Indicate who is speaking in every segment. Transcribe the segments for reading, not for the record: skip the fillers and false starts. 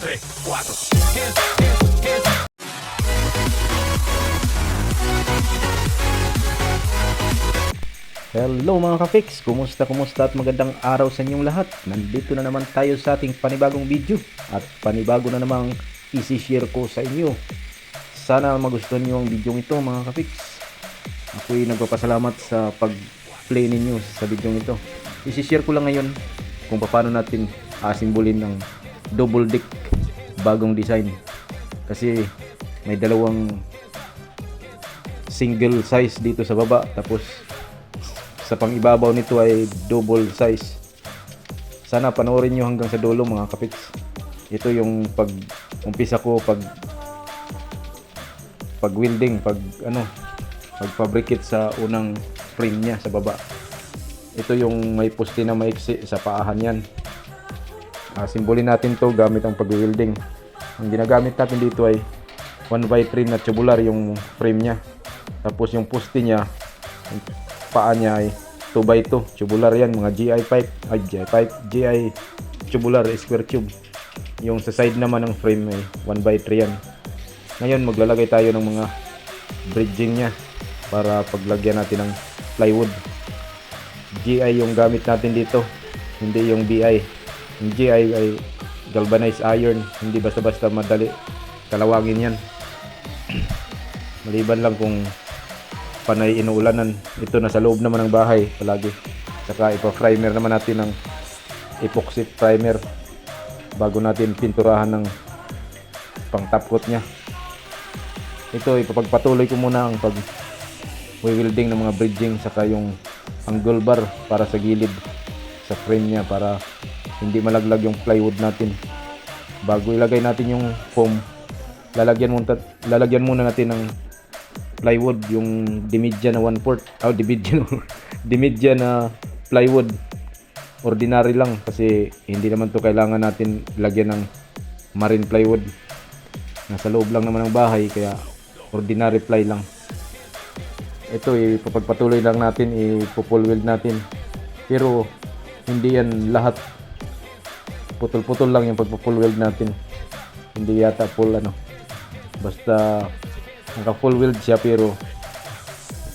Speaker 1: 3, 4. Hands, hands, hands.
Speaker 2: Hello mga ka-fix! Kumusta at magandang araw sa inyong lahat. Nandito na naman tayo sa ating panibagong video at panibago na namang isi-share ko sa inyo. Sana magustuhan niyo ang video ito mga ka-fix. Ako'y nagpapasalamat sa pag-play ninyo sa video ito. Isi-share ko lang ngayon kung paano natin asimbolin ng double deck bagong design. Kasi may dalawang single size dito sa baba, tapos sa pangibabaw nito ay double size. Sana panoorin nyo hanggang sa dulo mga kapits. Ito yung umpisa ko pag welding, pag fabricate sa unang frame niya sa baba. Ito yung may poste na maiksi sa paahan yan. Simbolin natin to gamit ang pag welding. Ang ginagamit natin dito ay 1x3 na tubular yung frame niya. Tapos yung poste niya, paa niya ay 2x2 tubular yan, mga GI tubular square tube. Yung sa side naman ng frame ay 1x3 yan. Ngayon maglalagay tayo ng mga bridging niya para paglagyan natin ng plywood. GI yung gamit natin dito, hindi yung BI. Yung GI ay galvanized iron, hindi basta-basta madali kalawangin yan. Maliban lang kung panay inuulanan. Ito na sa loob naman ng bahay palagi. Saka ipa-primer naman natin ng epoxy primer bago natin pinturahan ng pang top coat nya. Ito ipapagpatuloy ko muna ang pag welding ng mga bridging, saka yung angle bar para sa gilid sa frame nya para hindi malaglag yung plywood natin. Bago ilagay natin yung foam, lalagyan muna natin ng plywood, yung Dimidja na 1/4. Dimidja na plywood. Ordinary lang kasi hindi naman to kailangan natin lagyan ng marine plywood. Nasa loob lang naman ng bahay kaya ordinary ply lang. Ito ipapagpatuloy lang natin, ipo-full weld natin. Pero hindi yan lahat. Putol-putol lang yung pagpo-full weld natin. Hindi yata full basta naka full weld siya pero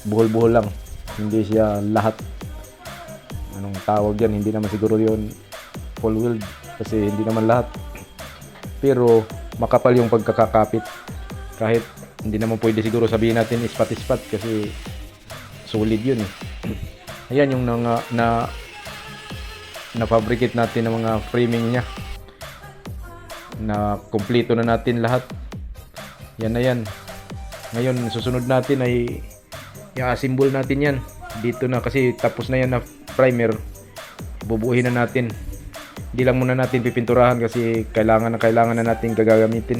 Speaker 2: buhol-buhol lang, hindi siya lahat. Anong tawag yan, hindi naman siguro yun full weld kasi hindi naman lahat, pero makapal yung pagkakakapit. Kahit hindi naman pwede siguro sabihin natin ispat-ispat kasi solid yun Ayan yung na-fabricate natin ng mga framing niya, na kompleto na natin lahat. Yan na yan. Ngayon susunod natin ay i-assemble natin yan dito na, kasi tapos na yan na primer. Bubuuhin na natin. Hindi lang muna natin pipinturahan kasi kailangan na natin gagamitin.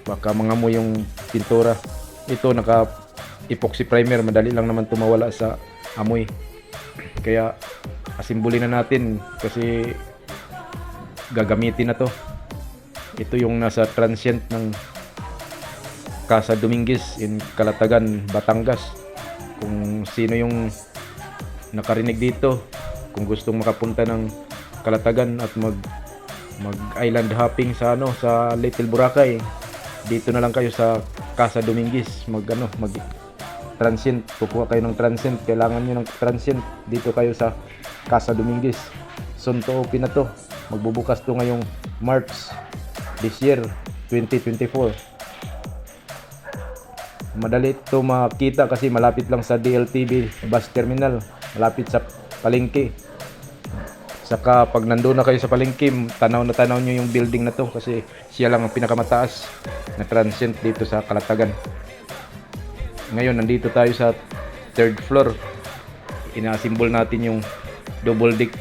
Speaker 2: Baka mangamoy yung pintura. Ito naka epoxy primer, madali lang naman tumawala sa amoy. Kaya asimbulin na natin kasi gagamitin na to. Ito yung nasa transient ng Casa Dominguez in Calatagan, Batangas. Kung sino yung nakarinig dito, kung gustong makapunta ng Calatagan at mag island hopping sa sa Little Boracay, dito na lang kayo sa Casa Dominguez. Mag transient, kukuha kayo ng transient. Kailangan niyo ng transient, dito kayo sa Casa Dominguez. Soon to open na to. Magbubukas to ngayong March this year 2024. Madali ito makita kasi malapit lang sa DLTV bus terminal, malapit sa palengke. Saka pag nandoon na kayo sa palengke, tanaw nyo yung building na to kasi siya lang ang pinakamataas na transient dito sa Calatagan. Ngayon nandito tayo sa 3rd floor. Ina-assemble natin yung double deck.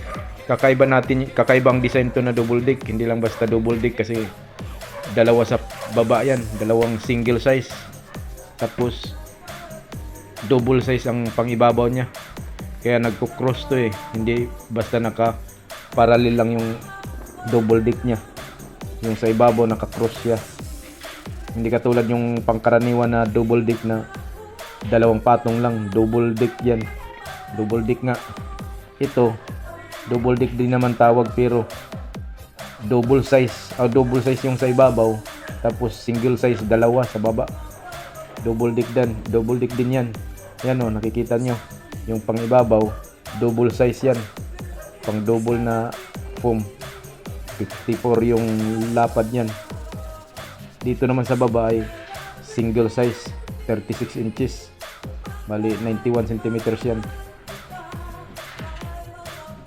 Speaker 2: Kakaibang design to na double deck, hindi lang basta double deck kasi dalawa sa baba yan, dalawang single size. Tapos double size ang pangibabaw niya. Kaya nagko-cross to hindi basta naka-parallel lang yung double deck niya. Yung sa ibabaw naka-cross siya. Hindi katulad yung pangkaraniwan na double deck na dalawang patong lang. Double deck yan. Double deck nga. Ito double deck din naman tawag pero double size yung sa ibabaw, tapos single size dalawa sa baba. Double deck din yan. Yan o, nakikita nyo yung pang ibabaw, double size yan, pang double na foam. 54 yung lapad yan. Dito naman sa baba ay single size, 36 inches, bali 91 centimeters yan.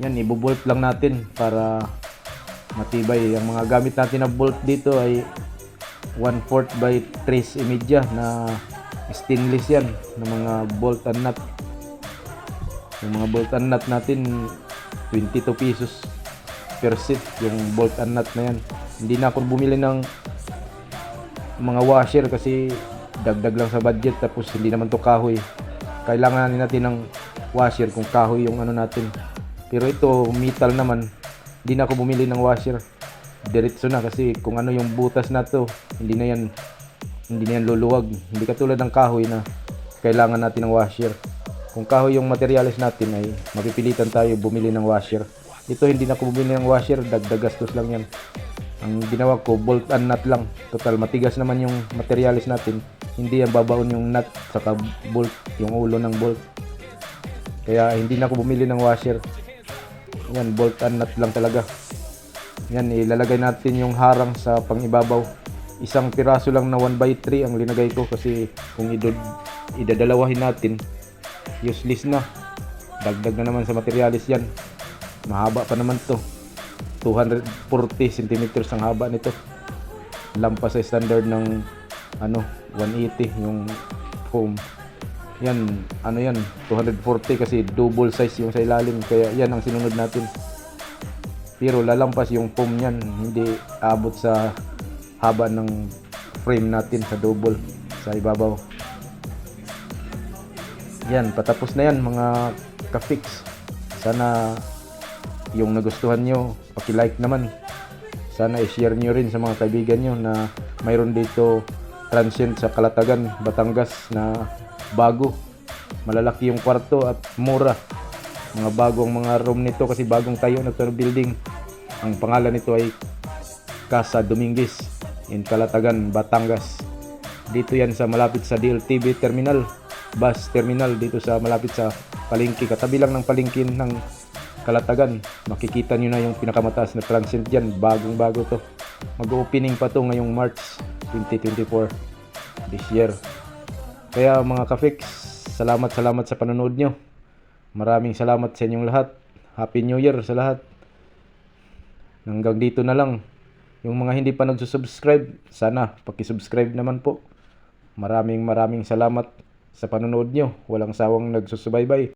Speaker 2: Yan, ibubolt lang natin para matibay. Ang mga gamit natin na bolt dito ay 1/4 by 3/3 na stainless yan, na mga bolt and nut. Yung mga bolt and nut natin 22 pesos per set yung bolt and nut na yan. Hindi na ako bumili ng mga washer kasi dagdag lang sa budget, tapos hindi naman to kahoy. Kailangan natin ng washer kung kahoy yung ano natin. Pero ito metal naman, hindi na ako bumili ng washer. Diretso na kasi kung ano yung butas na to, hindi na yan luluwag. Hindi katulad ng kahoy na kailangan natin ng washer. Kung kahoy yung materials natin ay mapipilitan tayo bumili ng washer. Ito hindi na ako bumili ng washer, dagdag gastos lang yan. Ang ginawa ko, bolt and nut lang. Total matigas naman yung materials natin. Hindi yan babaon yung nut saka bolt, yung ulo ng bolt. Kaya hindi na ako bumili ng washer. Yan, bolt and nut lang talaga. Yan, ilalagay natin yung harang sa pangibabaw. Isang piraso lang na 1/3 ang linagay ko kasi kung idadalawahin natin, useless na. Dagdag na naman sa materials yan. Mahaba pa naman to. 240 centimeters ang haba nito. Lampas sa standard ng 180 yung foam. Yan, 240 kasi double size yung sa ilalim, kaya yan ang sinunod natin. Pero lalampas yung foam niyan, hindi abot sa haba ng frame natin sa double sa ibabaw. Yan, patapos na yan mga ka-fix. Sana yung nagustuhan nyo, paki-like naman. Sana i-share nyo rin sa mga kaibigan nyo na mayroon dito transient sa Calatagan, Batangas na bago. Malalaki yung kwarto at mura. Mga bagong mga room nito kasi bagong tayo na ito building. Ang pangalan nito ay Casa Dominguez in Calatagan, Batangas. Dito yan sa malapit sa DLTV terminal, bus terminal, dito sa malapit sa palengke. Katabi lang ng palengke ng Calatagan. Makikita nyo na yung pinakamataas na transient dyan. Bagong bago to. Mag-opening pa to ngayong March 2024 this year. Kaya mga ka-fix, salamat sa panonood nyo. Maraming salamat sa inyong lahat. Happy New Year sa lahat. Hanggang dito na lang. Yung mga hindi pa nagsusubscribe, sana paki-subscribe naman po. Maraming salamat sa panonood nyo. Walang sawang nagsusubaybay.